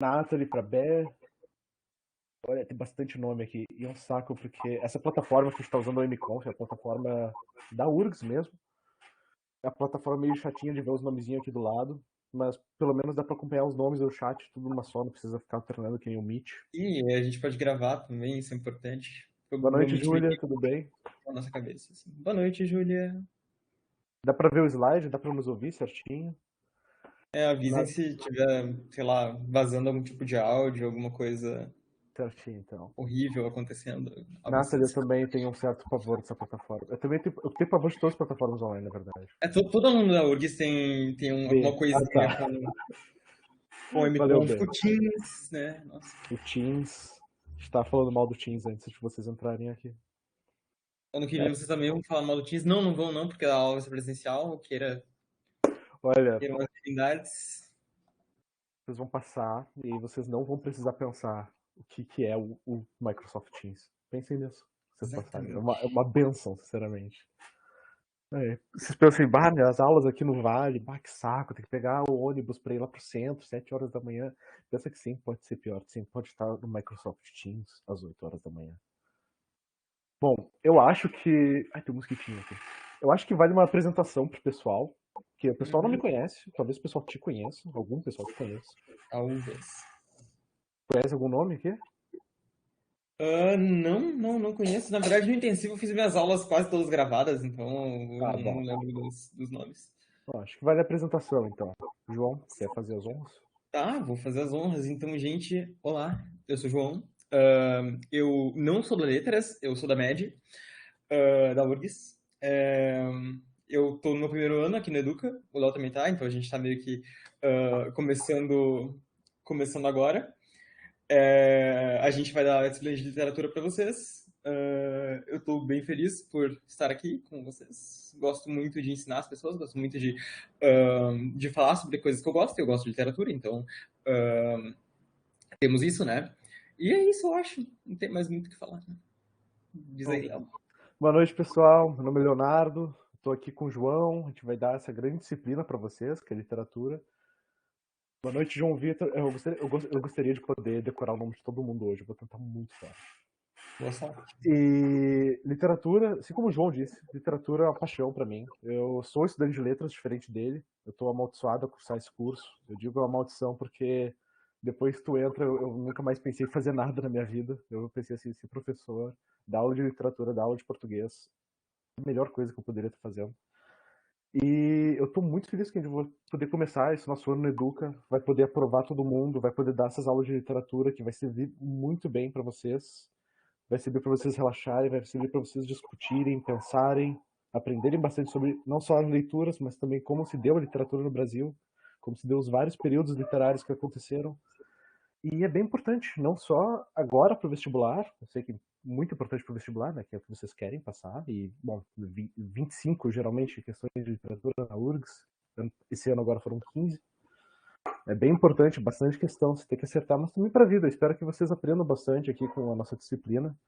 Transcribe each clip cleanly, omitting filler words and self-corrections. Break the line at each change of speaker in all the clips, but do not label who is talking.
Nathalie para Bé. Olha, tem bastante nome aqui. E é um saco, porque essa plataforma que a gente está usando, o MConf, é a plataforma da URGS mesmo. É a plataforma meio chatinha de ver os nomezinhos aqui do lado. Mas pelo menos dá para acompanhar os nomes do chat, tudo numa só, não precisa ficar alternando que nem o Meet.
E a gente pode gravar também, isso é importante. O
Boa
meu
noite,
Meet vem
Júlia, tudo bem?
na nossa cabeça. Assim. Boa noite, Júlia.
Dá para ver o slide, dá para nos ouvir certinho.
Avisem se tiver, sei lá, vazando algum tipo de áudio, alguma coisa
Certinho, então.
horrível acontecendo. Algo assim.
Nathalie, eu também tenho um certo pavor dessa plataforma. Eu tenho pavor de todas as plataformas online, na verdade.
Todo aluno da URGS tem alguma
Ah,
coisinha
tá.
com o
Valeu,
MConf,
B.
com o Teams, né? Nossa.
O Teams. A gente tava falando mal do Teams antes de vocês entrarem aqui.
Ano que vem
É,
vocês também vão falar mal do Teams. Não, não vão não, porque a aula vai ser presencial,
olha,
queiram as divindades.
vocês vão passar e vocês não vão precisar pensar o que é o Microsoft Teams. Pensem nisso. Vocês passarem. É
Exatamente.
uma benção, sinceramente. Vocês pensam assim, bah, as aulas aqui no Vale, bah, que saco, tem que pegar o ônibus pra ir lá pro centro, 7 horas da manhã. Pensa que sim, pode ser pior. Sim, pode estar no Microsoft Teams às 8 horas da manhã. Bom, eu acho que. Ai, tem um mosquitinho aqui. Eu acho que vale uma apresentação pro pessoal, que o pessoal não me
Uhum.
conhece, talvez o pessoal te conheça, algum pessoal te conheça.
Talvez.
Conhece algum nome aqui?
Não conheço. Na verdade, no intensivo eu fiz minhas aulas quase todas gravadas, então eu
Ah,
não
bom.
lembro dos nomes.
Eu acho que vale a apresentação, então. João, quer fazer as honras?
Tá, vou fazer as honras. Então, gente, olá, eu sou o João. Eu não sou da Letras, eu sou da MED, da URGS. Eu tô no meu primeiro ano aqui no Educa, o Léo também tá, então a gente tá meio que começando agora. A gente vai dar disciplina de literatura para vocês. Eu estou bem feliz por estar aqui com vocês. Gosto muito de ensinar as pessoas, gosto muito de falar sobre coisas que eu gosto. Eu gosto de literatura, então temos isso, né? E é isso, eu acho. Não tem mais muito o que falar. Né? Diz aí,
Bom,
Léo.
boa noite, pessoal. Meu nome é Leonardo. Estou aqui com o João. A gente vai dar essa grande disciplina para vocês, que é literatura. Boa noite, João Vitor. Eu gostaria de poder decorar o nome de todo mundo hoje. Eu vou tentar muito forte.
Boa sorte.
E literatura, assim como o João disse, literatura é uma paixão para mim. Eu sou estudante de letras, diferente dele. Eu estou amaldiçoado a cursar esse curso. Eu digo uma maldição porque depois que tu entra, eu nunca mais pensei em fazer nada na minha vida. Eu pensei assim, ser professor, dar aula de literatura, dar aula de português. A melhor coisa que eu poderia estar fazendo. E eu estou muito feliz que a gente vai poder começar esse nosso ano no Educa, vai poder aprovar todo mundo, vai poder dar essas aulas de literatura que vai servir muito bem para vocês. Vai servir para vocês relaxarem, vai servir para vocês discutirem, pensarem, aprenderem bastante sobre não só as leituras, mas também como se deu a literatura no Brasil, como se deu os vários períodos literários que aconteceram. E é bem importante, não só agora para o vestibular, eu sei que é muito importante para o vestibular, né, que é o que vocês querem passar, e, bom, 25 geralmente questões de literatura na URGS, esse ano agora foram 15. É bem importante, bastante questão, você tem que acertar, mas também para a vida. Eu espero que vocês aprendam bastante aqui com a nossa disciplina.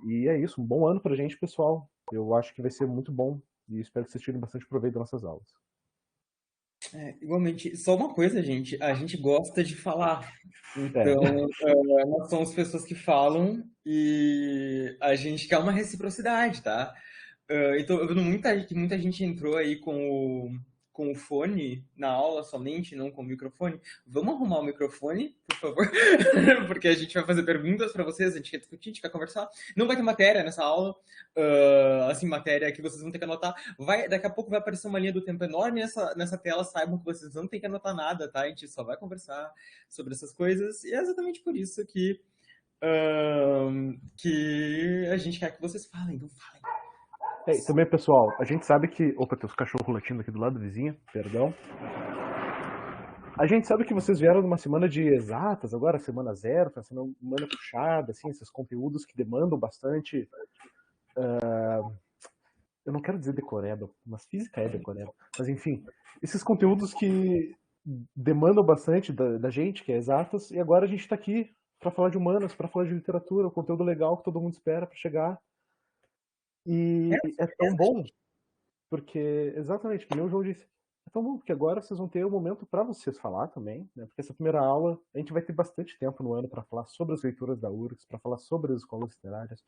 E é isso, um bom ano pra gente, pessoal. Eu acho que vai ser muito bom e espero que vocês tirem bastante proveito das nossas aulas.
Igualmente, só uma coisa, gente. A gente gosta de falar.
É,
Então, nós somos pessoas que falam e a gente quer uma reciprocidade, tá? Então, eu vendo que muita gente entrou aí com o fone na aula somente, não com o microfone. Vamos arrumar o microfone, por favor, porque a gente vai fazer perguntas para vocês, a gente quer discutir, a gente quer conversar. Não vai ter matéria nessa aula, assim, matéria que vocês vão ter que anotar. Daqui a pouco vai aparecer uma linha do tempo enorme nessa tela, saibam que vocês não têm que anotar nada, tá? A gente só vai conversar sobre essas coisas, e é exatamente por isso que a gente quer que vocês falem, então falem.
e também, pessoal, a gente sabe que. Opa, tem os cachorros latindo aqui do lado do vizinho, perdão. A gente sabe que vocês vieram numa semana de exatas, agora semana zero, tá sendo uma semana puxada, assim, esses conteúdos que demandam bastante. Eu não quero dizer decoreba, mas física é decoreba. Mas enfim, esses conteúdos que demandam bastante da gente, que é exatas, e agora a gente está aqui para falar de humanas, para falar de literatura, o conteúdo legal que todo mundo espera para chegar. E é tão bom, porque, exatamente, como o João disse, Então, bom, porque agora vocês vão ter um momento para vocês falar também, né? Porque essa primeira aula a gente vai ter bastante tempo no ano para falar sobre as leituras da URGS, para falar sobre as escolas literárias,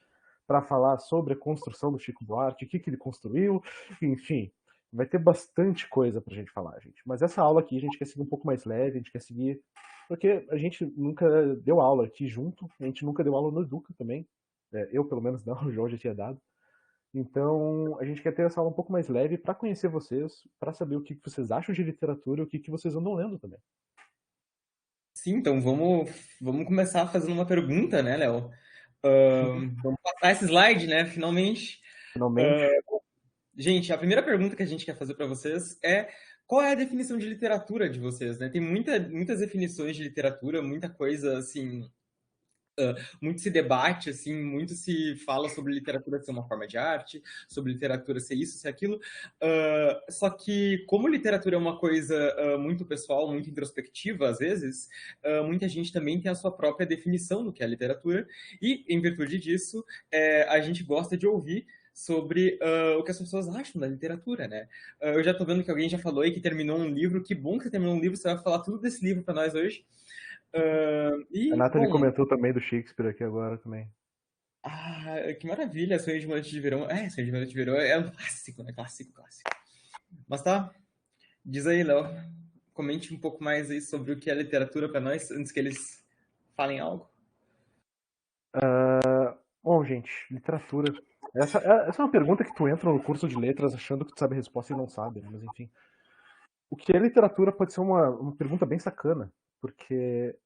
para falar sobre a construção do Chico Buarque, o que ele construiu, enfim, vai ter bastante coisa para a gente falar, gente. Mas essa aula aqui a gente quer seguir um pouco mais leve, a gente quer seguir porque a gente nunca deu aula aqui junto, a gente nunca deu aula no Educa também. Eu, pelo menos, não, o João já tinha dado. Então, a gente quer ter essa aula um pouco mais leve para conhecer vocês, para saber o que vocês acham de literatura e o que vocês andam lendo também.
Sim, então vamos começar fazendo uma pergunta, né, Léo? Vamos passar esse slide, né, finalmente.
Finalmente.
Gente, a primeira pergunta que a gente quer fazer para vocês é qual é a definição de literatura de vocês, né? Tem muitas definições de literatura, muita coisa, assim, muito se debate, assim, muito se fala sobre literatura ser uma forma de arte, sobre literatura ser isso, ser aquilo. Só que, como literatura é uma coisa muito pessoal, muito introspectiva, às vezes, muita gente também tem a sua própria definição do que é literatura, e, em virtude disso, a gente gosta de ouvir sobre o que as pessoas acham da literatura, né? Eu já tô vendo que alguém já falou aí que terminou um livro. Que bom que você terminou um livro, você vai falar tudo desse livro para nós hoje.
A
E,
Nathalie
bom,
comentou também do Shakespeare aqui agora também.
que maravilha, Sonho de uma Noite de Verão. Sonho de uma Noite de Verão é um clássico, né? Clássico, clássico. Mas tá, diz aí, Léo. Comente um pouco mais aí sobre o que é literatura para nós, antes que eles falem algo.
Bom, gente, literatura. Essa é uma pergunta que tu entra no curso de letras achando que tu sabe a resposta e não sabe, né? Mas enfim. O que é literatura pode ser uma pergunta bem sacana, porque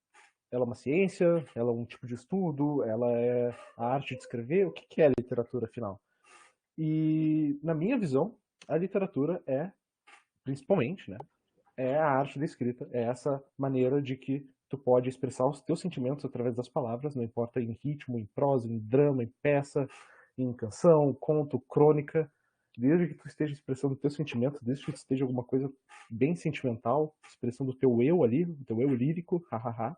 ela é uma ciência, ela é um tipo de estudo, ela é a arte de escrever. O que é literatura, afinal? E, na minha visão, a literatura é, principalmente, né, é a arte da escrita, é essa maneira de que tu pode expressar os teus sentimentos através das palavras, não importa em ritmo, em prosa, em drama, em peça, em canção, conto, crônica, desde que tu esteja expressando os teus sentimentos, desde que tu esteja alguma coisa bem sentimental, expressando o teu eu ali, o teu eu lírico, hahaha.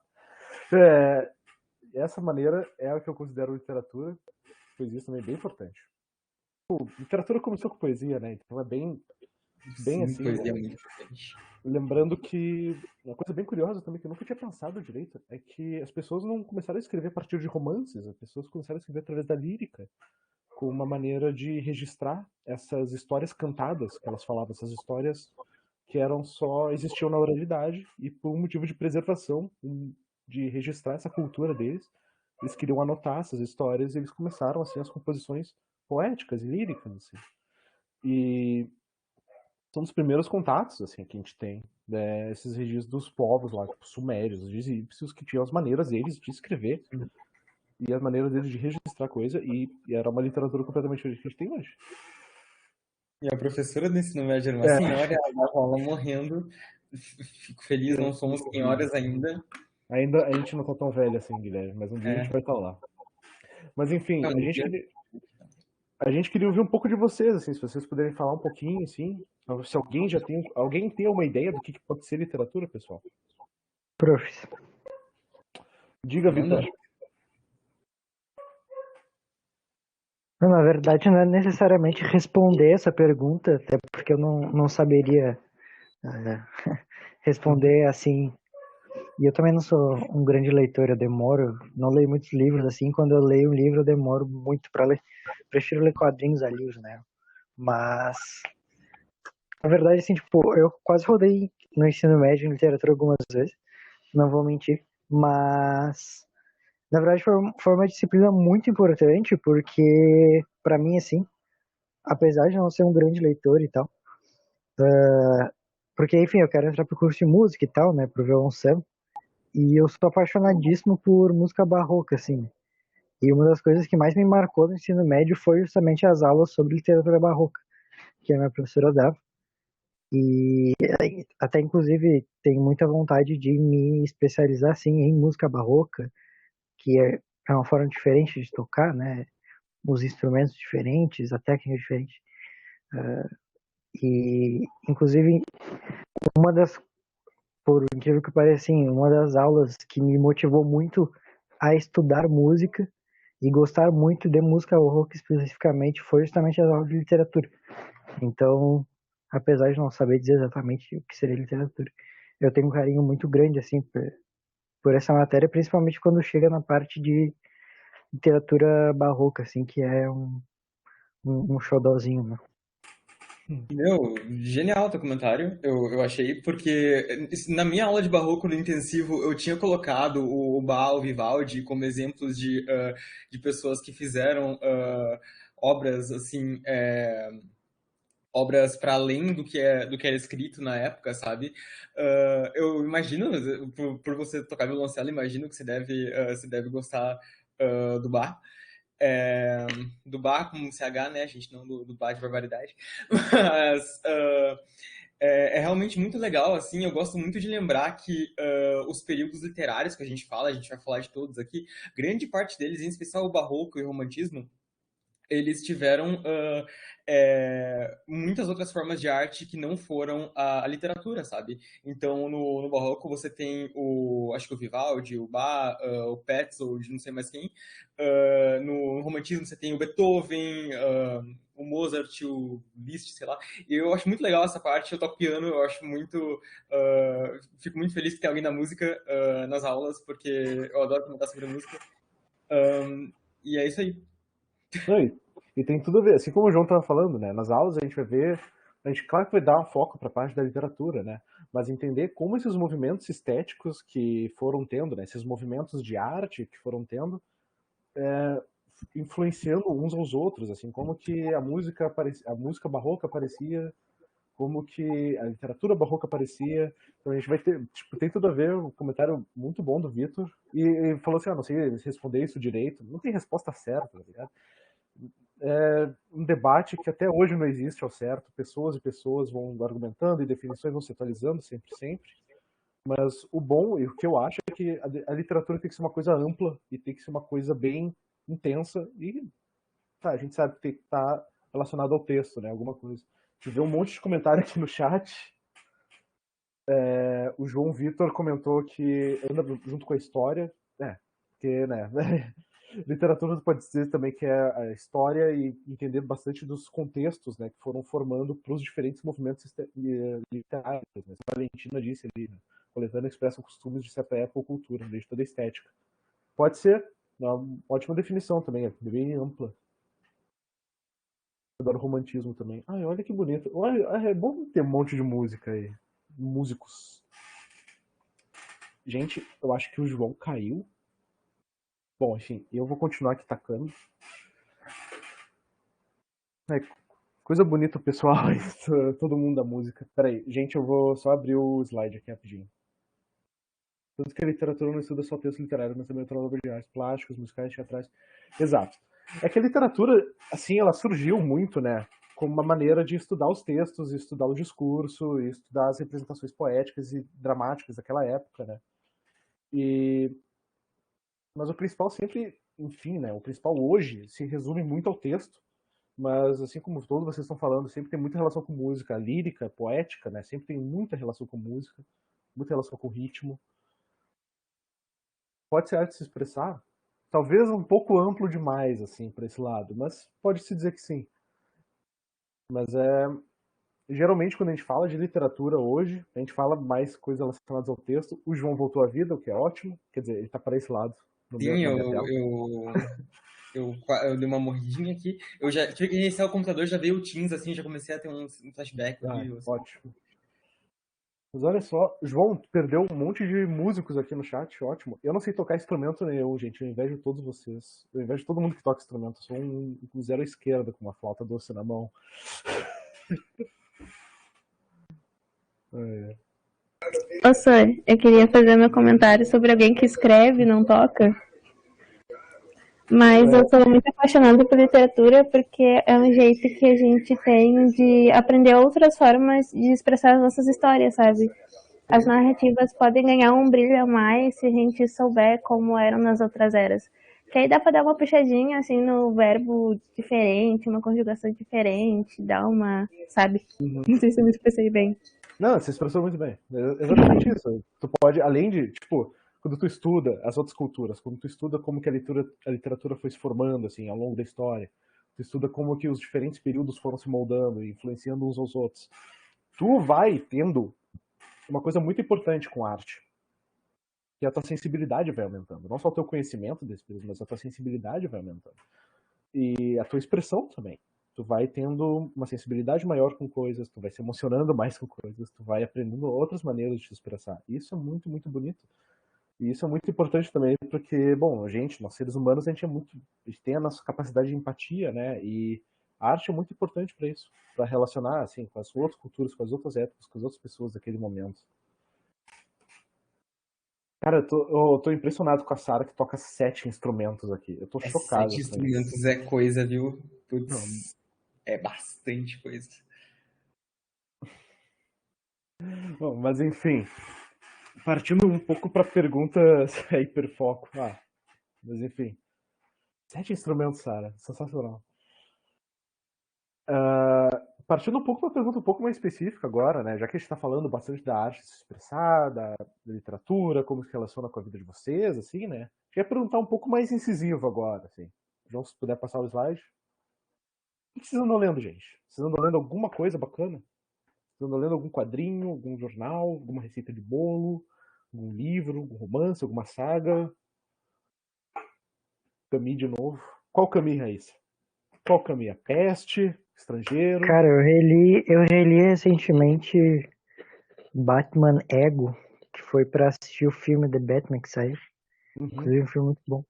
Essa maneira é a que eu considero literatura, pois isso também é bem importante. Literatura começou com poesia, né? Então é bem
Sim,
assim.
poesia é muito importante.
Lembrando que uma coisa bem curiosa também, que eu nunca tinha pensado direito, é que as pessoas não começaram a escrever a partir de romances, as pessoas começaram a escrever através da lírica, com uma maneira de registrar essas histórias cantadas que elas falavam, essas histórias que eram só existiam na oralidade e por um motivo de preservação, de registrar essa cultura deles, eles queriam anotar essas histórias e eles começaram assim as composições poéticas e líricas assim. E são dos primeiros contatos assim que a gente tem, né, esses registros dos povos lá, tipo sumérios, os egípcios, que tinham as maneiras deles de escrever e as maneiras deles de registrar coisa, e era uma literatura completamente diferente que a gente tem hoje.
E a professora do ensino médio era uma senhora, ela estava morrendo. Fico feliz, não somos senhoras ainda.
Ainda a gente não tá tão velho assim, Guilherme, mas um dia a gente vai estar lá. Mas enfim, a gente queria ouvir um pouco de vocês, assim, se vocês puderem falar um pouquinho, assim, se alguém tem uma ideia do que pode ser literatura, pessoal.
Profs.
Diga, Vitor.
Na verdade, não é necessariamente responder essa pergunta, até porque eu não saberia responder assim. E eu também não sou um grande leitor, eu demoro, não leio muitos livros, assim, quando eu leio um livro eu demoro muito para ler. Prefiro ler quadrinhos a livros, né? Mas, na verdade, assim, tipo, eu quase rodei no ensino médio em literatura algumas vezes, não vou mentir, mas, na verdade, foi uma disciplina muito importante, porque, para mim, assim, apesar de não ser um grande leitor e tal, porque, enfim, eu quero entrar pro curso de música e tal, né, pro violoncelo, e eu sou apaixonadíssimo por música barroca, assim. E uma das coisas que mais me marcou no ensino médio foi justamente as aulas sobre literatura barroca, que a minha professora dava. E até, inclusive, tenho muita vontade de me especializar, assim, em música barroca, que é uma forma diferente de tocar, né, os instrumentos diferentes, a técnica diferente. E, inclusive, uma das, por incrível que pareça, assim, uma das aulas que me motivou muito a estudar música e gostar muito de música rock especificamente foi justamente as aulas de literatura. Então, apesar de não saber dizer exatamente o que seria literatura. Eu tenho um carinho muito grande, assim, por essa matéria, principalmente quando chega na parte de literatura barroca, assim, que é um xodózinho, né?
Meu, genial o teu comentário, eu achei, porque na minha aula de barroco no intensivo eu tinha colocado o Bach, o Vivaldi como exemplos de pessoas que fizeram obras assim, obras para além do que era escrito na época, sabe? Eu imagino, por você tocar violoncelo, imagino que você deve gostar do Bach. É, do bar com CH, né, gente? Não do bar de barbaridade. Mas é realmente muito legal, assim. Eu gosto muito de lembrar que os períodos literários que a gente vai falar de todos aqui, grande parte deles, em especial o barroco e o romantismo, eles tiveram muitas outras formas de arte que não foram a literatura, sabe? Então, no Barroco você tem acho que o Vivaldi, o Bach, o Petzold, não sei mais quem. No Romantismo você tem o Beethoven, o Mozart, o Liszt, sei lá. E eu acho muito legal essa parte, eu toco piano, eu acho muito... fico muito feliz que tem alguém na música nas aulas, porque eu adoro comentar sobre música. E é isso aí.
Não, e tem tudo a ver, assim como o João estava falando, né? Nas aulas a gente vai ver, a gente claro que vai dar um foco para a parte da literatura, né? Mas entender como esses movimentos estéticos que foram tendo, né? Esses movimentos de arte que foram tendo, influenciando uns aos outros, assim, como que a música barroca aparecia, como que a literatura barroca aparecia. Então a gente vai ter, tipo, tem tudo a ver, um comentário muito bom do Vitor, e ele falou assim, não sei responder isso direito, não tem resposta certa, tá ligado? É um debate que até hoje não existe ao certo, pessoas e pessoas vão argumentando e definições vão se atualizando sempre, mas o bom e o que eu acho é que a literatura tem que ser uma coisa ampla e tem que ser uma coisa bem intensa e tá, a gente sabe que tem que estar relacionado ao texto, né, alguma coisa. A gente vê um monte de comentário aqui no chat. O João Vitor comentou que anda junto com a história, porque, né, literatura pode dizer também que é a história e entender bastante dos contextos, né, que foram formando para os diferentes movimentos literários. Né? A Valentina disse ali, né, coletando expressam costumes de certa época ou cultura, desde toda a estética. Pode ser, uma ótima definição também, é bem ampla. Eu adoro romantismo também. Ai, olha que bonito. Olha, é bom ter um monte de música aí. Músicos. Gente, eu acho que o João caiu. Bom, enfim, eu vou continuar aqui tacando. É, coisa bonita, pessoal. Todo mundo da música. Peraí, gente, eu vou só abrir o slide aqui rapidinho. Tanto que a literatura não estuda só texto literário, mas também outra obra de arte, plásticos, musicais, teatrais. Exato. É que a literatura, assim, ela surgiu muito, né? Como uma maneira de estudar os textos, estudar o discurso, estudar as representações poéticas e dramáticas daquela época, né? Mas o principal sempre, enfim, né? O principal hoje se resume muito ao texto, mas assim como todos vocês estão falando, sempre tem muita relação com música, lírica, poética, né? Sempre tem muita relação com música, muita relação com ritmo. Pode ser arte de se expressar, talvez um pouco amplo demais, assim, para esse lado, mas pode se dizer que sim. Mas geralmente quando a gente fala de literatura hoje, a gente fala mais coisas relacionadas ao texto. O João voltou à vida, o que é ótimo, quer dizer, ele tá para esse lado
Sim,
na minha tela.
Eu dei uma morridinha aqui. Eu já tive que iniciar o computador, já veio o Teams, assim, já comecei a ter um flashback aqui.
Ótimo. Mas olha só, João, perdeu um monte de músicos aqui no chat, ótimo. Eu não sei tocar instrumento nenhum, gente, eu invejo todos vocês. Eu invejo todo mundo que toca instrumento. Eu sou um zero à esquerda com uma flauta doce na mão.
Ô, Sor, eu queria fazer meu comentário sobre alguém que escreve e não toca. Mas eu sou muito apaixonada por literatura porque é um jeito que a gente tem de aprender outras formas de expressar as nossas histórias, sabe? As narrativas podem ganhar um brilho a mais se a gente souber como eram nas outras eras. Que aí dá pra dar uma puxadinha, assim, no verbo diferente, uma conjugação diferente, dar uma, sabe? Não sei se eu me expressei bem.
Não, você expressou muito bem. É exatamente isso. Tu pode, além de, tipo, quando tu estuda as outras culturas, quando tu estuda como que a literatura foi se formando, assim, ao longo da história, tu estuda como que os diferentes períodos foram se moldando e influenciando uns aos outros. Tu vai tendo uma coisa muito importante com arte, que a tua sensibilidade vai aumentando. Não só o teu conhecimento desse período, mas a tua sensibilidade vai aumentando. E a tua expressão também. Tu vai tendo uma sensibilidade maior com coisas, tu vai se emocionando mais com coisas, tu vai aprendendo outras maneiras de te expressar. Isso é muito, muito bonito. E isso é muito importante também, porque, bom, nós seres humanos, a gente tem a nossa capacidade de empatia, né? E a arte é muito importante para isso, para relacionar, assim, com as outras culturas, com as outras épocas, com as outras pessoas daquele momento. Cara, eu tô impressionado com a Sarah, que toca 7 instrumentos aqui. Eu tô chocado.
7 instrumentos é coisa, viu? Putz,
Não.
é bastante coisa.
Bom, mas enfim, partindo um pouco para pergunta hiperfoco. Mas enfim. 7 instrumentos, Sarah. Sensacional. Partindo um pouco para uma pergunta um pouco mais específica agora, né? Já que a gente está falando bastante da arte se expressar, da literatura, como se relaciona com a vida de vocês, assim, né? Queria perguntar um pouco mais incisivo agora, assim. João, se puder passar o slide. O que vocês andam lendo, gente? Vocês andam lendo alguma coisa bacana? Vocês andam lendo algum quadrinho, algum jornal, alguma receita de bolo, algum livro, algum romance, alguma saga? Camus de novo. Qual Camus, Raíssa? Qual Camus? A Peste? Estrangeiro?
Cara, eu reli recentemente Batman Ego, que foi pra assistir o filme The Batman que saiu. Inclusive um filme muito bom.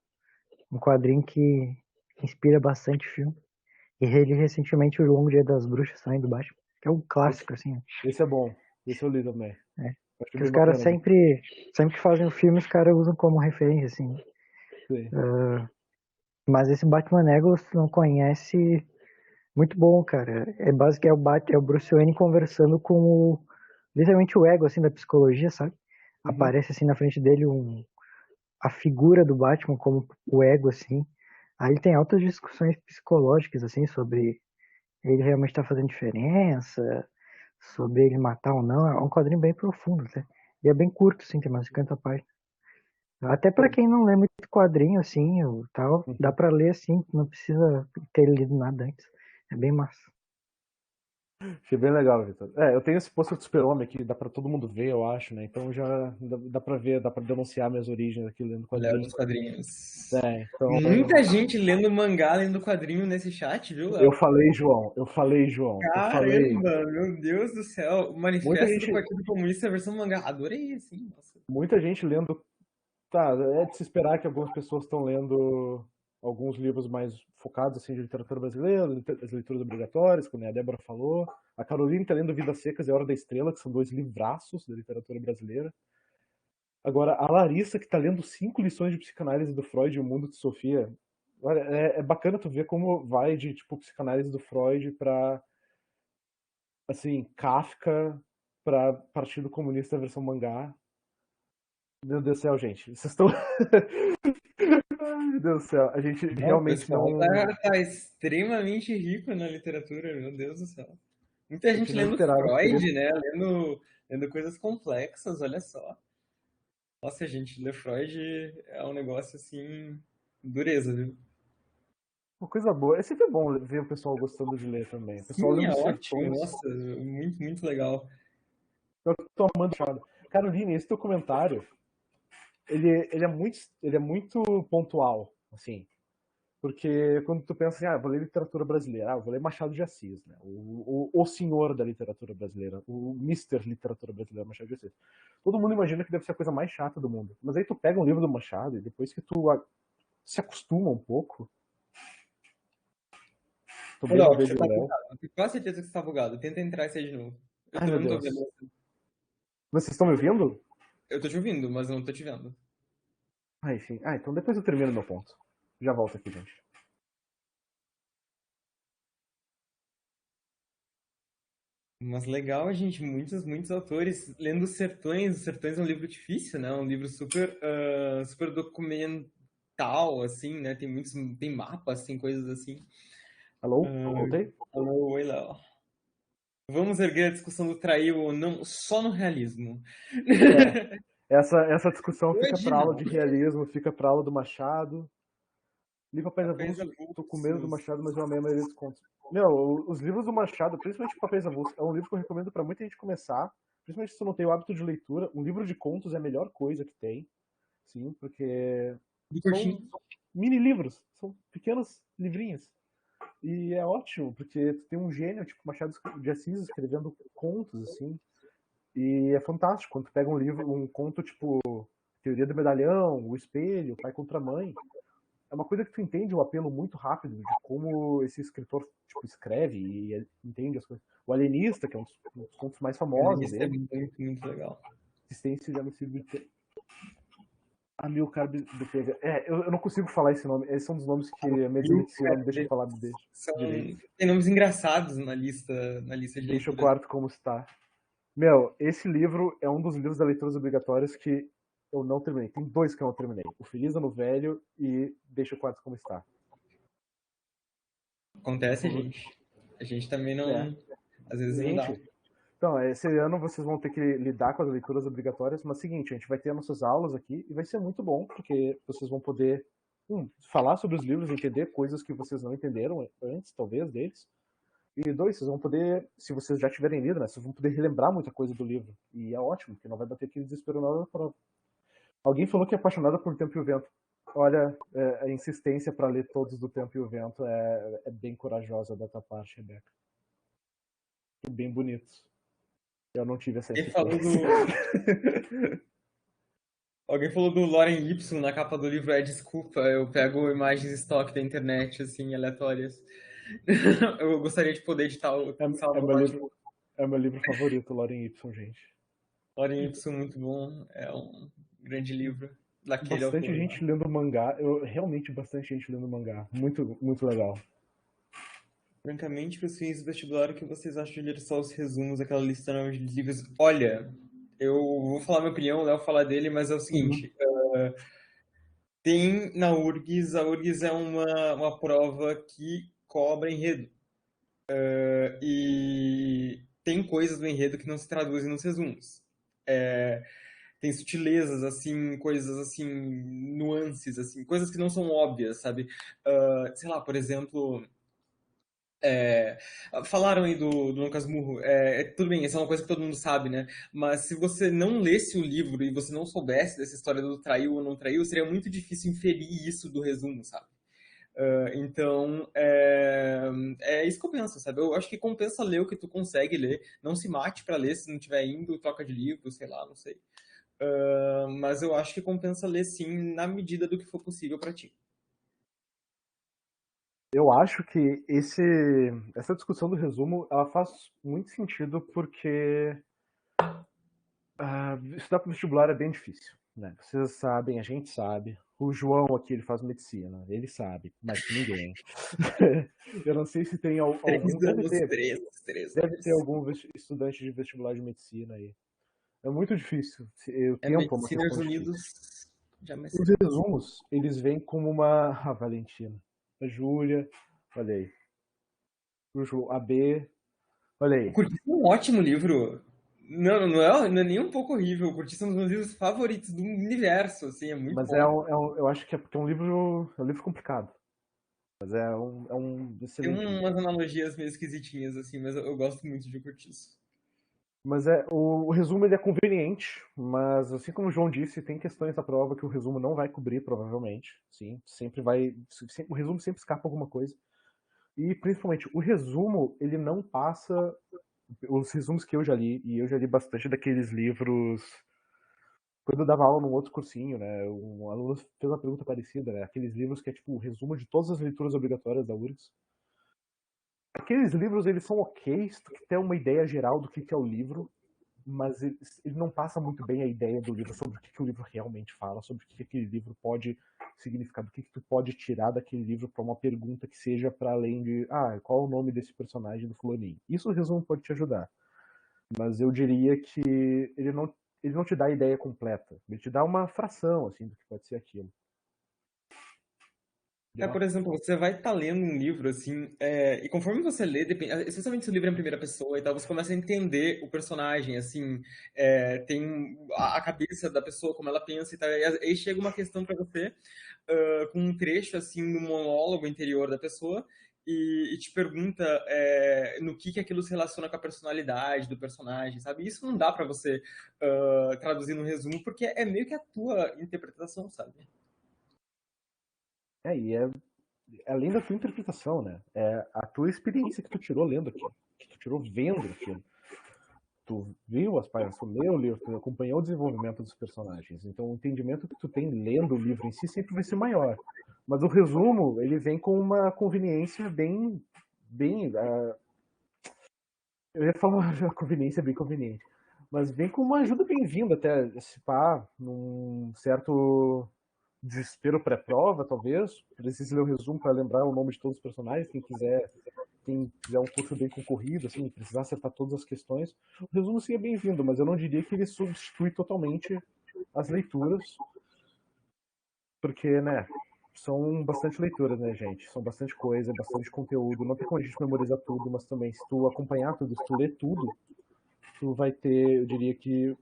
Um quadrinho que inspira bastante o filme. E reli recentemente O Longo Dia das Bruxas também do Batman, que é um clássico, assim.
Esse é bom. Esse eu li também.
Que os caras sempre que fazem o filme, os caras usam como referência, assim.
Sim.
Mas esse Batman Ego, se não conhece, muito bom, cara. É basicamente é o Bruce Wayne conversando com literalmente o ego, assim, da psicologia, sabe? Aparece, assim, na frente dele a figura do Batman como o ego, assim. Aí tem altas discussões psicológicas, assim, sobre ele realmente tá fazendo diferença, sobre ele matar ou não. É um quadrinho bem profundo, né? E é bem curto, assim, tem umas 50 páginas. Até pra quem não lê muito quadrinho, assim, ou tal, dá pra ler, assim, não precisa ter lido nada antes. É bem massa.
Achei bem legal, Vitor. Eu tenho esse pôster do Super-Homem aqui, dá pra todo mundo ver, eu acho, né? Então já dá pra ver, dá pra denunciar minhas origens aqui lendo
Léo
quadrinhos.
dos quadrinhos.
Então...
Muita gente lendo mangá, lendo quadrinho nesse chat, viu, Léo?
Eu falei, João.
Caramba, meu Deus do céu. O Manifesto
gente...
do Partido Comunista versão mangá. Adorei, assim. Nossa.
Muita gente lendo. Tá, é de se esperar que algumas pessoas estão lendo alguns livros mais focados assim, de literatura brasileira, as leituras obrigatórias, como a Débora falou. A Carolina está lendo Vidas Secas e A Hora da Estrela, que são 2 livraços da literatura brasileira. Agora, a Larissa, que está lendo 5 lições de psicanálise do Freud e o Mundo de Sofia. Olha, é bacana tu ver como vai de tipo psicanálise do Freud para assim, Kafka, para Partido Comunista versão mangá. Meu Deus do céu, gente. Vocês estão. Ai, meu Deus do céu. A gente realmente não.
Tá extremamente rico na literatura, meu Deus do céu. Muita gente lendo
literário,
Freud, né? Lendo coisas complexas, olha só. Nossa, gente, ler Freud é um negócio assim. Dureza, viu?
Uma coisa boa. É sempre bom ver o pessoal gostando de ler também. O pessoal
Sim, é
lendo
ótimo.
sertões.
Nossa, muito, muito legal.
Eu tô amando. Caroline, esse teu comentário, ele é muito pontual, assim. Porque quando tu pensa assim, vou ler literatura brasileira, vou ler Machado de Assis, né? O senhor da literatura brasileira, o Mister Literatura Brasileira, Machado de Assis. Todo mundo imagina que deve ser a coisa mais chata do mundo. Mas aí tu pega um livro do Machado e depois que tu se acostuma um pouco...
Não, você tá bugado. Eu tenho quase certeza que você tá bugado. Tenta entrar e sair de novo. Eu não tô vendo você.
Vocês estão me ouvindo?
Eu tô te ouvindo, mas não tô te vendo.
Enfim. Então depois eu termino meu ponto. Já volto aqui, gente.
Mas legal, gente. Muitos autores lendo Os Sertões. Os Sertões é um livro difícil, né? Um livro super, super documental, assim, né? Tem mapas, tem coisas assim.
Alô? Voltei?
Alô, oi, Léo. Vamos erguer a discussão do trair ou não só no realismo.
Essa discussão fica para aula de realismo, fica para aula do Machado. Li Papéis
Papéis
Avulsos, tô com medo do
Avulsos.
Machado, mas eu amei a maioria dos contos. Meu, os livros do Machado, principalmente Papéis Avulsos, é um livro que eu recomendo pra muita gente começar, principalmente se tu não tem o hábito de leitura. Um livro de contos é a melhor coisa que tem, sim, porque
Bem
são
curtinho.
mini livros, são pequenos livrinhos. E é ótimo, porque tu tem um gênio, tipo Machado de Assis, escrevendo contos, assim. E é fantástico quando tu pega um livro, um conto tipo Teoria do Medalhão, O Espelho, Pai contra Mãe. É uma coisa que tu entende o apelo muito rápido de como esse escritor tipo, escreve e entende as coisas. O Alienista, que é um dos contos mais famosos
Isso é
dele.
muito, muito legal.
Existência de Homicídio de Amilcar Betega. Eu não consigo falar esse nome. Esses são dos nomes que a minha dislexia não me deixa falar direito.
Tem nomes engraçados na lista de
Deixa o
leitura.
quarto como está. Meu, esse livro é um dos livros da leituras obrigatórias que eu não terminei. Tem 2 que eu não terminei. O Feliz Ano Velho e Deixa o Quarto Como Está.
Acontece, gente. A gente também não.
É.
Às vezes não dá.
Gente, então, esse ano vocês vão ter que lidar com as leituras obrigatórias, mas é o seguinte, a gente vai ter nossas aulas aqui e vai ser muito bom, porque vocês vão poder, falar sobre os livros, entender coisas que vocês não entenderam antes, talvez, deles. E 2, vocês vão poder, se vocês já tiverem lido, né, vocês vão poder relembrar muita coisa do livro. E é ótimo, porque não vai bater aquele desespero na hora da prova. Alguém falou que é apaixonada por Tempo e o Vento. Olha, a insistência para ler todos do Tempo e o Vento é bem corajosa da tua parte, Rebeca. E bem bonito. Eu não tive essa
Alguém falou
insistência.
Alguém falou do Loren Y na capa do livro. Desculpa, eu pego imagens estoque da internet, assim, aleatórias. Eu gostaria de poder editar o
É meu livro favorito, Loren Y, gente.
Loren Y, muito bom. É um grande livro daquele
Bastante
autor.
gente lendo mangá. Realmente bastante gente lendo mangá. Muito, muito legal.
Francamente, para os fins do vestibular, o que vocês acham de ler só os resumos daquela lista de livros? Olha, eu vou falar minha opinião, o Léo falar dele, mas é o seguinte. Tem na URGS, a URGS é uma prova que cobra enredo. E tem coisas do enredo que não se traduzem nos resumos. Tem sutilezas, assim, coisas assim, nuances, assim, coisas que não são óbvias, sabe? Sei lá, por exemplo, falaram aí do Lucas Murro. Tudo bem, essa é uma coisa que todo mundo sabe, né? Mas se você não lesse o livro e você não soubesse dessa história do traiu ou não traiu, seria muito difícil inferir isso do resumo, sabe? Então, é isso que eu penso, sabe? Eu acho que compensa ler o que tu consegue ler. Não se mate para ler se não estiver indo, troca de livro, sei lá, não sei. Mas eu acho que compensa ler sim, na medida do que for possível para ti.
Eu acho que essa discussão do resumo ela faz muito sentido porque estudar para vestibular é bem difícil. Né? Vocês sabem, a gente sabe. O João aqui, ele faz medicina. Ele sabe, mais que ninguém. Eu não sei se tem algum... Deve ter algum estudante de vestibular de medicina aí. É muito difícil. O tempo é uma
Medicina
questão
Unidos,
difícil.
jamais
Os resumos, eles vêm como uma... A Valentina. A Júlia. Olha aí. O João, a B. Olha aí.
O Curtiça é um ótimo livro. Não é nem um pouco horrível. O Curtiça é um dos meus livros favoritos do universo, assim, é muito
Mas
bom.
eu acho que é porque é um livro complicado. Mas é um
Tem
excelente livro.
umas analogias meio esquisitinhas, assim, mas eu gosto muito de Curtiça.
Mas o resumo ele é conveniente, mas assim como o João disse, tem questões da prova que o resumo não vai cobrir, provavelmente. Sim, o resumo sempre escapa alguma coisa. E principalmente, o resumo, ele não passa. Os resumos que eu já li, e eu já li bastante daqueles livros. Quando eu dava aula num outro cursinho, né? Um aluno fez uma pergunta parecida, né? Aqueles livros que é tipo o resumo de todas as leituras obrigatórias da URGS. Aqueles livros, eles são ok, se tu ter uma ideia geral do que é o livro, mas ele não passa muito bem a ideia do livro, sobre o que o livro realmente fala, sobre o que aquele livro pode significar, do que tu pode tirar daquele livro para uma pergunta que seja para além de, qual é o nome desse personagem do fulaninho. Isso o resumo pode te ajudar, mas eu diria que ele não te dá a ideia completa, ele te dá uma fração, assim, do que pode ser aquilo.
Por exemplo, você vai estar lendo um livro, assim, e conforme você lê, especialmente se o livro é em primeira pessoa e tal, você começa a entender o personagem, assim, tem a cabeça da pessoa, como ela pensa e tal, e aí chega uma questão para você, com um trecho, assim, no monólogo interior da pessoa, e te pergunta no que aquilo se relaciona com a personalidade do personagem, sabe? Isso não dá para você traduzir no resumo, porque é meio que a tua interpretação, sabe?
E além da tua interpretação, né? É a tua experiência que tu tirou lendo aquilo, que tu tirou vendo aquilo. Tu viu as páginas, tu leu o livro, tu acompanhou o desenvolvimento dos personagens. Então o entendimento que tu tem lendo o livro em si sempre vai ser maior. Mas o resumo, ele vem com uma conveniência bem eu ia falar uma conveniência bem conveniente. Mas vem com uma ajuda bem-vinda até, se pá, num certo desespero pré-prova, talvez. Precise ler o resumo para lembrar o nome de todos os personagens. Quem quiser um curso bem concorrido, assim, precisar acertar todas as questões, o resumo sim é bem-vindo, mas eu não diria que ele substitui totalmente as leituras, porque, né, são bastante leituras, né, gente? São bastante coisa, bastante conteúdo. Não tem como a gente memorizar tudo, mas também se tu acompanhar tudo, se tu ler tudo, tu vai ter, eu diria que,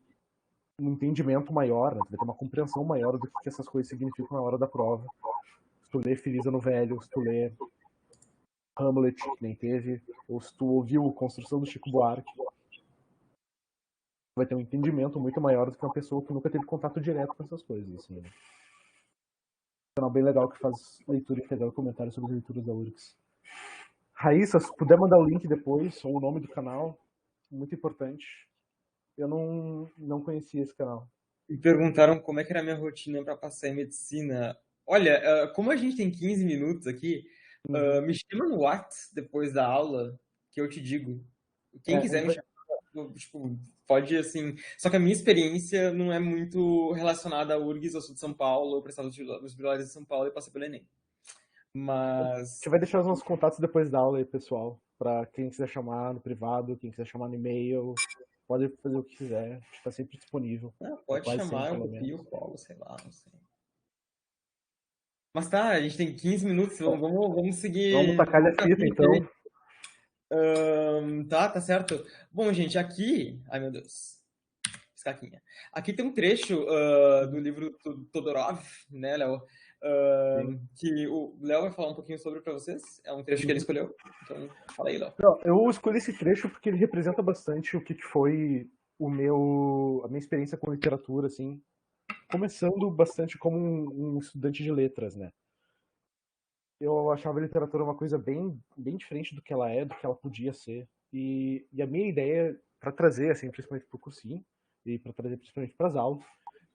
um entendimento maior, né? Tu vai ter uma compreensão maior do que essas coisas significam na hora da prova. Se tu ler Feliz Ano Velho, se tu ler Hamlet, que nem teve, ou se tu ouviu Construção do Chico Buarque, vai ter um entendimento muito maior do que uma pessoa que nunca teve contato direto com essas coisas, assim, né? Um canal bem legal que faz leitura integral e comentário sobre as leituras da URGS. Raíssa, se puder mandar o link depois, ou o nome do canal, muito importante. Eu não conhecia esse canal.
Me perguntaram como é que era a minha rotina para passar em medicina. Olha, como a gente tem 15 minutos aqui, me chama no Whats depois da aula, que eu te digo. Quem quiser me chamar, tipo, pode, assim... Só que a minha experiência não é muito relacionada à URGS. Eu sou de São Paulo, eu prestava vestibulares de São Paulo e passei pelo Enem.
A
Mas...
gente vai deixar os nossos contatos depois da aula aí, pessoal. Pra quem quiser chamar no privado, quem quiser chamar no e-mail, pode fazer o que quiser. A gente tá sempre disponível.
pode
quase
chamar,
sempre,
eu
pelo
copio
menos.
o Paulo, sei lá, não sei. Mas tá, a gente tem 15 minutos, vamos seguir.
Vamos tacar-lhe a fita, então.
Tá certo. Bom, gente, aqui. Ai, meu Deus. Escaquinha. Aqui tem um trecho do livro do Todorov, né, Léo? Que o Léo vai falar um pouquinho sobre para vocês. É um trecho que ele escolheu. Então, fala aí, Léo.
Não, eu escolhi esse trecho porque ele representa bastante o que foi a minha experiência com literatura, assim. Começando bastante como um estudante de letras, né? Eu achava a literatura uma coisa bem diferente do que ela é, do que ela podia ser. E a minha ideia, para trazer, assim, principalmente para o cursinho, e para trazer principalmente para as aulas,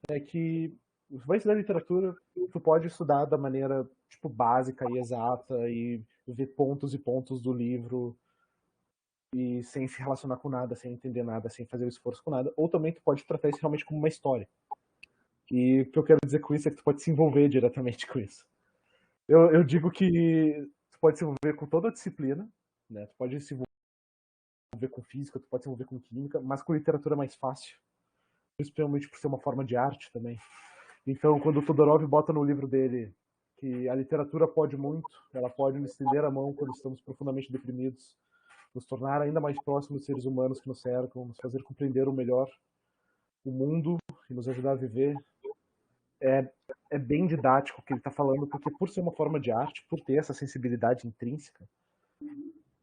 é que você vai estudar literatura, tu pode estudar da maneira, tipo, básica e exata, e ver pontos e pontos do livro, e sem se relacionar com nada, sem entender nada, sem fazer o esforço com nada. Ou também tu pode tratar isso realmente como uma história. E o que eu quero dizer com isso é que tu pode se envolver diretamente com isso. Eu digo que tu pode se envolver com toda a disciplina, né? Tu pode se envolver com física, tu pode se envolver com química, mas com literatura é mais fácil. Principalmente por ser uma forma de arte também. Então, quando o Todorov bota no livro dele que a literatura pode muito, ela pode nos estender a mão quando estamos profundamente deprimidos, nos tornar ainda mais próximos dos seres humanos que nos cercam, nos fazer compreender o melhor o mundo e nos ajudar a viver. É bem didático o que ele está falando, porque por ser uma forma de arte, por ter essa sensibilidade intrínseca,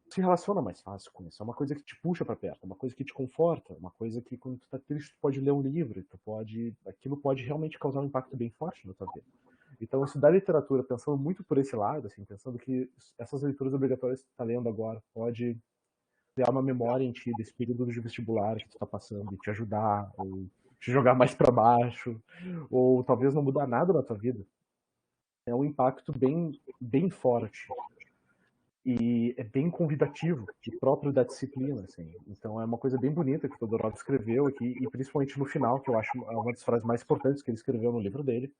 se relaciona mais fácil com isso. É uma coisa que te puxa para perto, uma coisa que te conforta, uma coisa que quando tu tá triste, tu pode ler um livro, aquilo pode realmente causar um impacto bem forte na tua vida. Então, estudar literatura pensando muito por esse lado, assim, pensando que essas leituras obrigatórias que tu tá lendo agora pode criar uma memória em ti desse período de vestibular que tu tá passando e te ajudar, ou te jogar mais para baixo, ou talvez não mudar nada na tua vida. É um impacto bem forte. E é bem convidativo, e próprio da disciplina, assim. Então é uma coisa bem bonita que o Todorov escreveu aqui, e principalmente no final, que eu acho uma das frases mais importantes que ele escreveu no livro dele,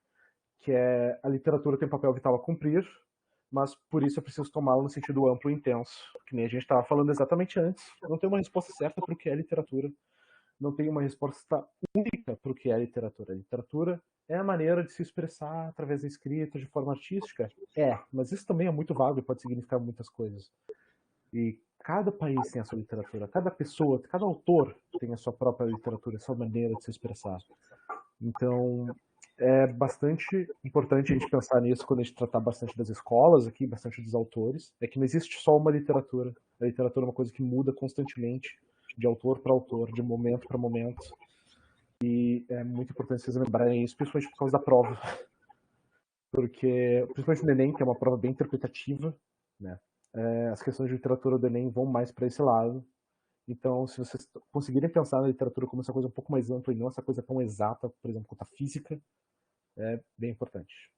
que é: a literatura tem um papel vital a cumprir, mas por isso é preciso tomá-la no sentido amplo e intenso, que nem a gente estava falando exatamente antes. Não tem uma resposta certa para o que é literatura, não tem uma resposta única para o que é a literatura. A literatura é a maneira de se expressar através da escrita, de forma artística? Mas isso também é muito vago e pode significar muitas coisas. E cada país tem a sua literatura, cada pessoa, cada autor tem a sua própria literatura, a sua maneira de se expressar. Então, é bastante importante a gente pensar nisso quando a gente tratar bastante das escolas aqui, bastante dos autores. É que não existe só uma literatura. A literatura é uma coisa que muda constantemente, de autor para autor, de momento para momento. E é muito importante vocês lembrarem isso, principalmente por causa da prova. Porque, principalmente no Enem, que é uma prova bem interpretativa, né? As questões de literatura do Enem vão mais para esse lado. Então, se vocês conseguirem pensar na literatura como essa coisa um pouco mais ampla e não essa coisa tão exata, por exemplo, quanto a física, é bem importante.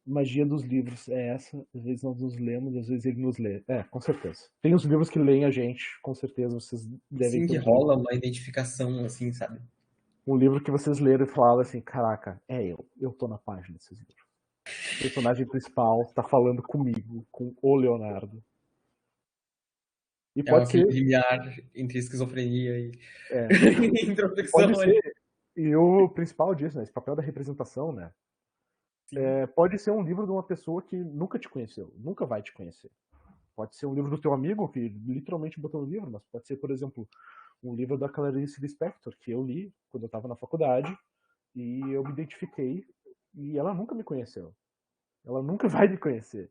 Magia dos livros é essa. Às vezes nós nos lemos, às vezes ele nos lê. Com certeza. Tem os livros que leem a gente, com certeza vocês devem
Sim, que rola uma identificação, assim, sabe?
Um livro que vocês leram e falaram assim, caraca, eu tô na página desses livros. O personagem principal tá falando comigo, com o Leonardo. E pode ser
limiar entre esquizofrenia e introspecção.
Pode ser. E o principal disso, né? Esse papel da representação, né? Pode ser um livro de uma pessoa que nunca te conheceu, nunca vai te conhecer. Pode ser um livro do teu amigo que literalmente botou no livro, mas pode ser, por exemplo, um livro da Clarice Lispector, que eu li quando eu estava na faculdade e eu me identifiquei e ela nunca me conheceu. Ela nunca vai me conhecer.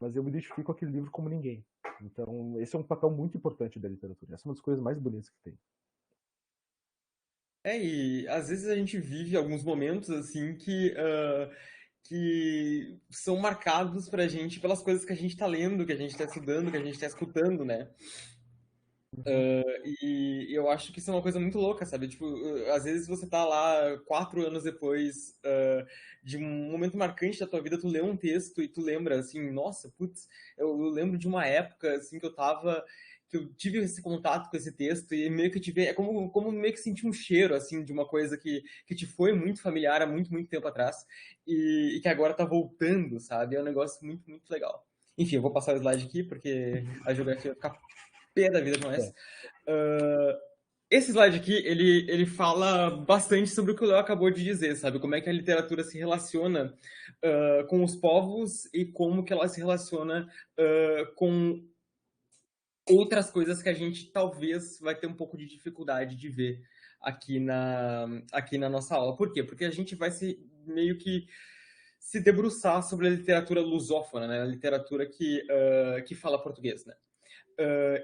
Mas eu me identifico com aquele livro como ninguém. Então, esse é um papel muito importante da literatura. Essa é uma das coisas mais bonitas que tem.
E às vezes a gente vive alguns momentos assim que são marcados pra gente pelas coisas que a gente tá lendo, que a gente tá estudando, que a gente tá escutando, né? E eu acho que isso é uma coisa muito louca, sabe? Tipo, às vezes você tá lá 4 anos depois de um momento marcante da tua vida, tu lê um texto e tu lembra, assim, nossa, putz, eu lembro de uma época, assim, que eu tive esse contato com esse texto e meio que tive, é como meio que sentir um cheiro, assim, de uma coisa que te foi muito familiar há muito, muito tempo atrás e que agora tá voltando, sabe? É um negócio muito, muito legal. Enfim, eu vou passar o slide aqui porque a geografia vai ficar pé da vida com essa. Esse slide aqui, ele fala bastante sobre o que o Léo acabou de dizer, sabe? Como é que a literatura se relaciona com os povos e como que ela se relaciona com outras coisas que a gente talvez vai ter um pouco de dificuldade de ver aqui na nossa aula. Por quê? Porque a gente vai meio que se debruçar sobre a literatura lusófona, né? A literatura que fala português, né?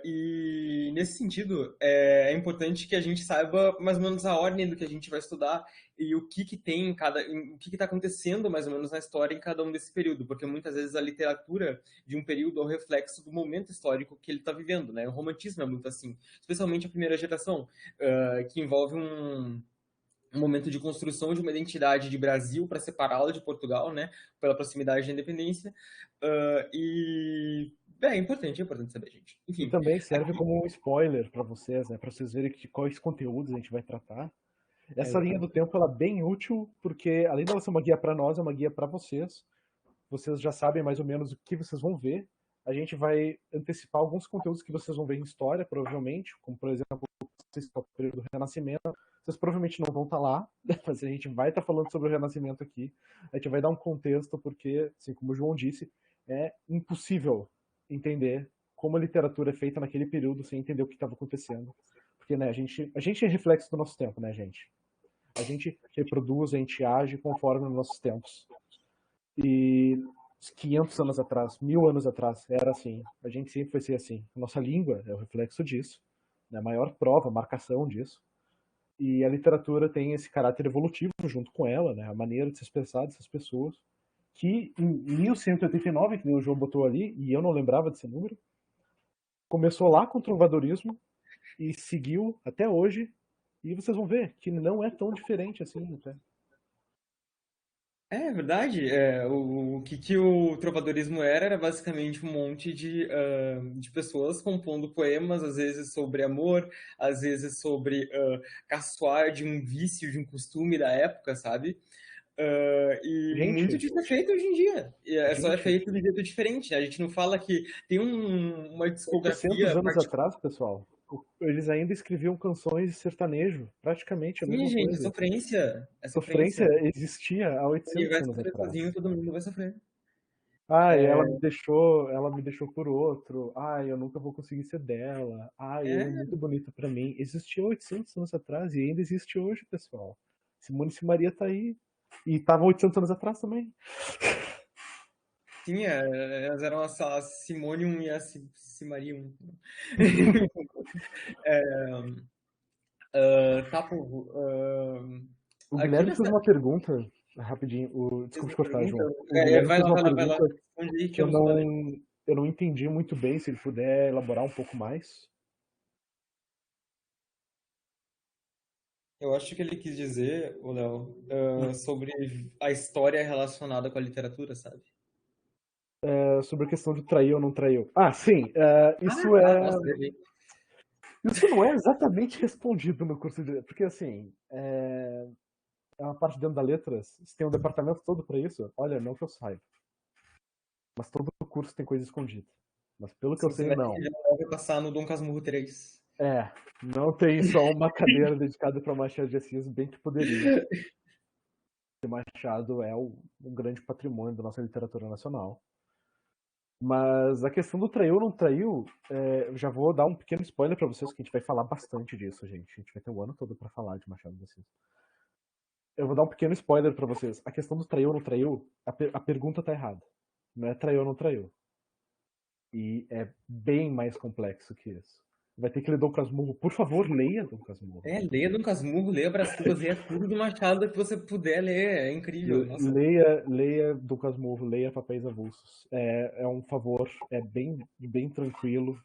E nesse sentido, é importante que a gente saiba mais ou menos a ordem do que a gente vai estudar e o que tem o que está acontecendo mais ou menos na história em cada um desse período, porque muitas vezes a literatura de um período é o reflexo do momento histórico que ele está vivendo, né? O romantismo é muito assim, especialmente a primeira geração, que envolve um momento de construção de uma identidade de Brasil para separá-la de Portugal, né? Pela proximidade da independência. É importante saber, gente. Enfim,
e também serve como um spoiler para vocês, né? Para vocês verem quais conteúdos a gente vai tratar. Essa linha do tempo ela é bem útil, porque além dela ser uma guia para nós, é uma guia para vocês. Vocês já sabem mais ou menos o que vocês vão ver. A gente vai antecipar alguns conteúdos que vocês vão ver em história, provavelmente, como por exemplo, o período do Renascimento. Vocês provavelmente não vão estar lá, mas a gente vai estar falando sobre o Renascimento aqui. A gente vai dar um contexto, porque, assim como o João disse, é impossível entender como a literatura é feita naquele período sem entender o que estava acontecendo. Porque, né, a gente é reflexo do nosso tempo, né, gente? A gente reproduz, a gente age conforme os nossos tempos. E 500 anos atrás, 1000 anos atrás, era assim. A gente sempre vai ser assim. A nossa língua é o reflexo disso. Né? A maior prova, a marcação disso. E a literatura tem esse caráter evolutivo junto com ela, né? A maneira de se expressar dessas pessoas. Que em 1189, que o João botou ali, e eu não lembrava desse número, começou lá com o trovadorismo e seguiu até hoje. E vocês vão ver que não é tão diferente assim, até.
É verdade. O que o trovadorismo era basicamente um monte de pessoas compondo poemas, às vezes sobre amor, às vezes sobre caçoar de um vício, de um costume da época, sabe? E muito disso é feito hoje em dia. Só é feito de jeito diferente. A gente não fala que tem uma discografia...
800 anos atrás, pessoal, Eles ainda escreviam canções de sertanejo, praticamente a
Sim,
mesma
gente,
coisa.
sofrência. É
Sofrência
sofrência.
existia há
Ele
800
vai
anos
sofrer
atrás.
sozinho, todo mundo vai sofrer.
Ai,
É,
ela me deixou por outro. Ai, eu nunca vou conseguir ser dela. Ai, ele é
é,
muito bonito pra mim. Existia 800 anos atrás e ainda existe hoje, pessoal. Simone e Maria tá aí. E tava 800 anos atrás também.
sim, elas eram a Simonium e a Simarium. Tá, povo.
O
Aqui
Guilherme fez
nessa
uma pergunta, rapidinho. Desculpa te cortar,
pergunta,
João. O Guilherme
vai
fez
lá,
uma
vai lá, vai lá.
pergunta
Responde aí que
que
eu não sou da lei.
eu não entendi muito bem, se ele puder elaborar um pouco mais.
Eu acho que ele quis dizer, o Léo, sobre a história relacionada com a literatura, sabe?
Sobre a questão de trair ou não traiu. Ah, sim.
Tá, nossa, lembrei.
Isso não é exatamente respondido no curso de. Porque, assim, é uma parte dentro da letras. Se tem um departamento todo pra isso, olha, não que eu saiba. Mas todo curso tem coisa escondida. Mas pelo que
Se
eu
você
sei,
vai
não.
vai passar no Dom Casmurro 3.
Não tem só uma cadeira dedicada para Machado de Assis, bem que poderia. Machado é um grande patrimônio da nossa literatura nacional. Mas a questão do traiu ou não traiu, eu já vou dar um pequeno spoiler para vocês, que a gente vai falar bastante disso, gente. A gente vai ter o ano todo para falar de Machado de Assis. Eu vou dar um pequeno spoiler para vocês. A questão do traiu ou não traiu, a pergunta tá errada. Não é traiu ou não traiu. E é bem mais complexo que isso. Vai ter que ler Dom Casmurro. Por favor, leia Dom Casmurro.
Leia Dom Casmurro, leia Brás Cubas, leia tudo do Machado que você puder ler. É incrível, nossa.
Leia Dom Casmurro, leia Papéis Avulsos. É um favor, é bem tranquilo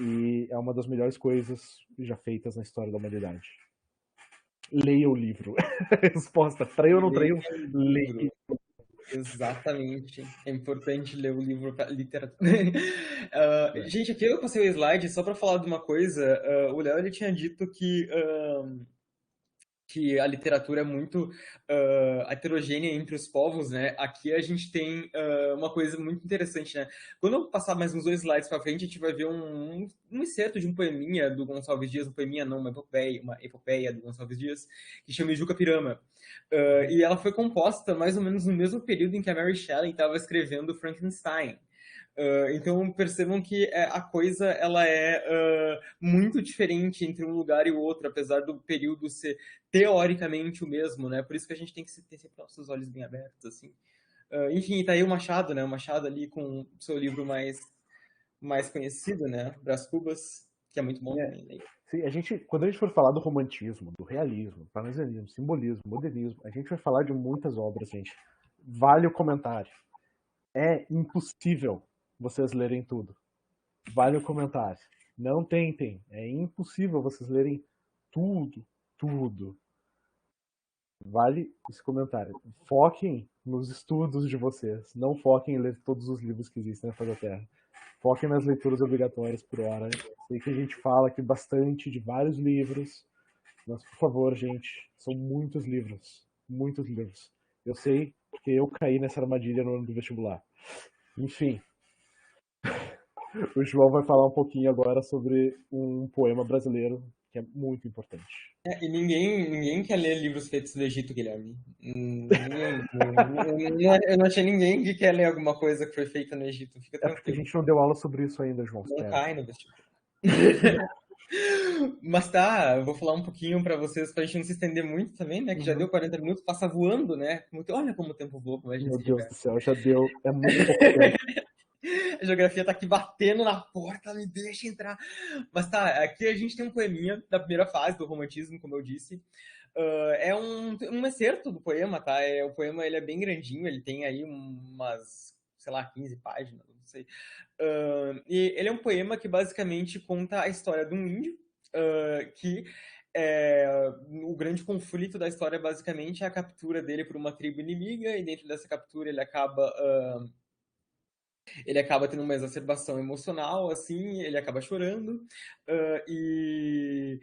e é uma das melhores coisas já feitas na história da humanidade. Leia o livro. Resposta, traiu ou não traiu? Leia.
Exatamente. É importante ler o livro para literatura. Gente, aqui eu passei o slide só para falar de uma coisa. O Léo ele tinha dito que a literatura é muito heterogênea entre os povos, né? Aqui a gente tem uma coisa muito interessante, né? Quando eu passar mais uns 2 slides para frente, a gente vai ver um excerto de um poeminha do Gonçalves Dias, um poeminha não, uma epopeia do Gonçalves Dias, que chama Ijuca Pirama. E ela foi composta mais ou menos no mesmo período em que a Mary Shelley estava escrevendo Frankenstein. Então percebam que a coisa ela é muito diferente entre um lugar e o outro, apesar do período ser teoricamente o mesmo, né? Por isso que a gente tem que ter sempre nossos olhos bem abertos, assim. Enfim, tá aí o Machado, né? O Machado ali com o seu livro mais conhecido, né? Brás Cubas, que é muito bom também. Né?
Sim, quando a gente for falar do romantismo, do realismo, parnasianismo, simbolismo, modernismo, a gente vai falar de muitas obras, gente. Vale o comentário. É impossível vocês lerem tudo. Vale o comentário. Não tentem. É impossível vocês lerem tudo. Vale esse comentário. Foquem nos estudos de vocês. Não foquem em ler todos os livros que existem na face da Terra. Foquem nas leituras obrigatórias por hora. Sei que a gente fala aqui bastante de vários livros, mas por favor, gente, são muitos livros. Muitos livros. Eu sei porque eu caí nessa armadilha no ano do vestibular. Enfim. O João vai falar um pouquinho agora sobre um poema brasileiro que é muito importante.
E ninguém quer ler livros feitos no Egito, Guilherme. Ninguém. Eu não achei ninguém que quer ler alguma coisa que foi feita no Egito. Fica tranquilo.
É porque a gente não deu aula sobre isso ainda, João.
Não
Espera.
cai no vestibular. Mas tá, eu vou falar um pouquinho pra vocês, pra gente não se estender muito também, né? Que já deu 40 minutos, passa voando, né? Olha como o tempo voa, como a gente
Meu
se
Deus
diverte.
do céu, já deu. É muito pouco tempo.
A geografia tá aqui batendo na porta, me deixa entrar. Mas tá, aqui a gente tem um poeminha da primeira fase do romantismo, como eu disse. É um excerto do poema, tá? O poema ele é bem grandinho, ele tem aí umas, sei lá, 15 páginas, não sei. E ele é um poema que basicamente conta a história de um índio que o grande conflito da história basicamente é a captura dele por uma tribo inimiga e dentro dessa captura ele acaba tendo uma exacerbação emocional, assim, ele acaba chorando, e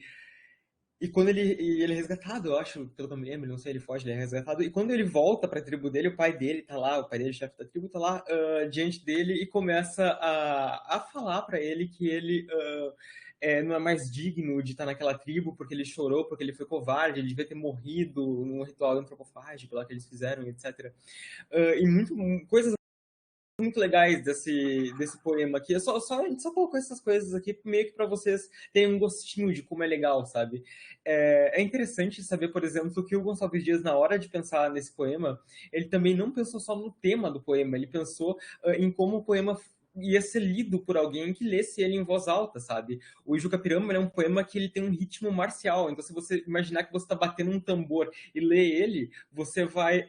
quando ele é resgatado, eu acho, pelo que eu me lembro, não sei, ele foge, ele é resgatado, e quando ele volta para a tribo dele, o pai dele tá lá, o pai dele, chefe da tribo, tá lá diante dele e começa a falar para ele que ele não é mais digno de estar naquela tribo porque ele chorou, porque ele foi covarde, ele devia ter morrido num ritual antropofágico lá que eles fizeram, etc. E coisas muito legais desse poema aqui. A gente só colocou essas coisas aqui meio que para vocês terem um gostinho de como é legal, sabe? É interessante saber, por exemplo, que o Gonçalves Dias, na hora de pensar nesse poema, ele também não pensou só no tema do poema, ele pensou em como o poema ia ser lido por alguém que lesse ele em voz alta, sabe? O Jucapirama é um poema que ele tem um ritmo marcial, então se você imaginar que você está batendo um tambor e lê ele, você vai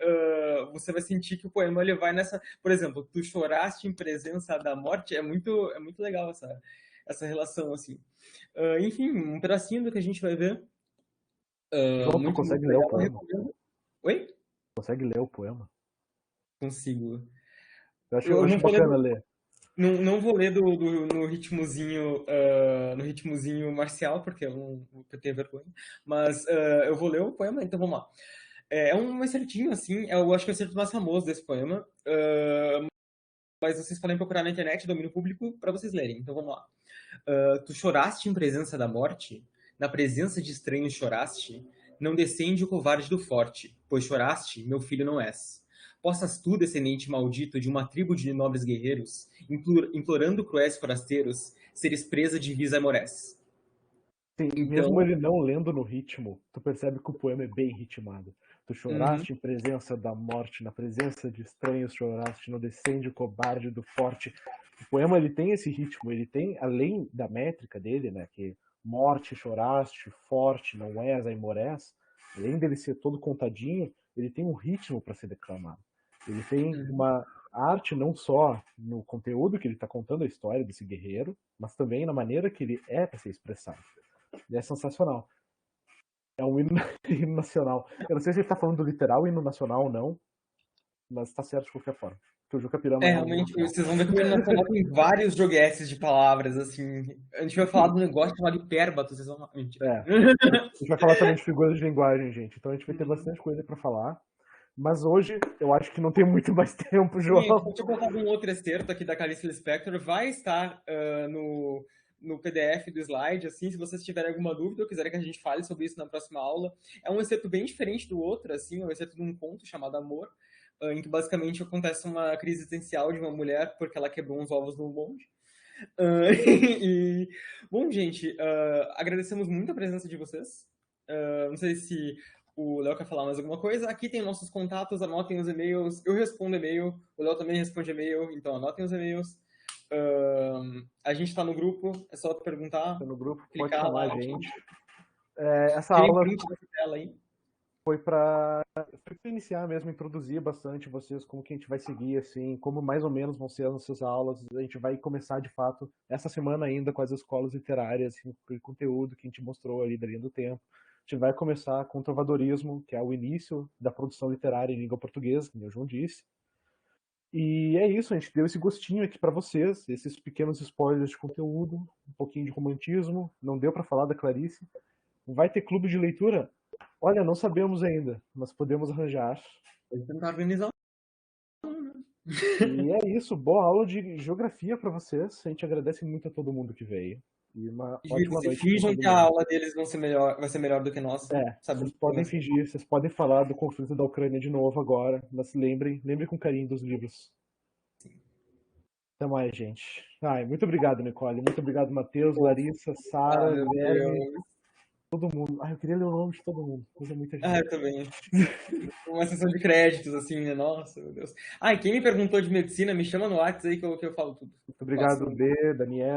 sentir que o poema ele vai nessa... Por exemplo, tu choraste em presença da morte, é muito legal essa relação, assim. Enfim, um pedacinho do que a gente vai ver.
João, tu
Muito
consegue ler
legal.
o poema?
Oi?
Consegue ler o poema?
Consigo.
Eu
Eu
acho
não vou
bacana
ler...
ler.
Não vou ler no ritmozinho marcial, porque eu tenho vergonha, mas eu vou ler o poema, então vamos lá. É um excertinho, assim, eu acho que é o excerto mais famoso desse poema, mas vocês podem procurar na internet, domínio público, para vocês lerem, então vamos lá. Tu choraste em presença da morte? Na presença de estranhos choraste? Não descende o covarde do forte, pois choraste, meu filho não és. Possas tu, descendente maldito de uma tribo de nobres guerreiros, implorando cruéis forasteiros, seres presa de vis amorés.
Sim, mesmo
Então,
ele não lendo no ritmo, tu percebe que o poema é bem ritmado. Tu choraste em presença da morte, na presença de estranhos choraste, não descende o cobarde do forte. O poema ele tem esse ritmo, ele tem, além da métrica dele, né, que morte, choraste, forte, não és, aimorés, além dele ser todo contadinho, ele tem um ritmo para ser declamado. Ele tem uma arte não só no conteúdo que ele está contando a história desse guerreiro, mas também na maneira que ele é para ser expressado. E é sensacional. É um hino, hino nacional. Eu não sei se ele está falando do literal hino nacional ou não, mas está certo de qualquer forma. Porque o Jucapirama é um hino
realmente,
nacional.
vocês vão ver que o hino nacional tem vários joguetes de palavras, assim. A gente vai falar de um negócio chamado hipérbato, vocês vão... Mentira.
A gente vai falar também de figuras de linguagem, gente. Então a gente vai ter bastante coisa para falar. Mas hoje eu acho que não tem muito mais tempo, João.
Sim, eu tinha colocado um outro excerto aqui da Clarice Lispector, vai estar no PDF do slide, assim, se vocês tiverem alguma dúvida ou quiserem que a gente fale sobre isso na próxima aula. É um excerto bem diferente do outro, assim, é um excerto de um conto chamado Amor, em que basicamente acontece uma crise existencial de uma mulher porque ela quebrou uns ovos no monte. Bom, gente, agradecemos muito a presença de vocês. Não sei se o Léo quer falar mais alguma coisa. Aqui tem nossos contatos, anotem os e-mails. Eu respondo e-mail, o Léo também responde e-mail, então anotem os e-mails. A gente está no grupo, é só perguntar.
No grupo,
clicar
pode chamar
lá,
a gente. Essa aula
tela aí.
foi para iniciar mesmo, introduzir bastante vocês, como que a gente vai seguir, assim, como mais ou menos vão ser as nossas aulas. A gente vai começar, de fato, essa semana ainda com as escolas literárias, assim, com o conteúdo que a gente mostrou ali da linha do tempo. A gente vai começar com o trovadorismo, que é o início da produção literária em língua portuguesa, como o João disse. E é isso, a gente deu esse gostinho aqui para vocês, esses pequenos spoilers de conteúdo, um pouquinho de romantismo, não deu para falar da Clarice. Vai ter clube de leitura? Olha, não sabemos ainda, mas podemos arranjar.
Vou tentar organizar.
E é isso, boa aula de geografia para vocês. A gente agradece muito a todo mundo que veio. E uma ótima noite.
Fingem que a aula deles vai ser melhor do que a nossa.
Vocês podem fingir, vocês podem falar do conflito da Ucrânia de novo agora, mas lembrem com carinho dos livros. Até mais, gente. Muito obrigado, Nicole. Muito obrigado, Matheus, Larissa, Sara, Guilherme, todo mundo. Eu queria ler o nome de todo mundo. Mas é muita gente.
Eu também. Uma sessão de créditos, assim, né? Nossa, meu Deus. E quem me perguntou de medicina, me chama no WhatsApp aí que eu falo tudo.
Muito obrigado, B, Daniel.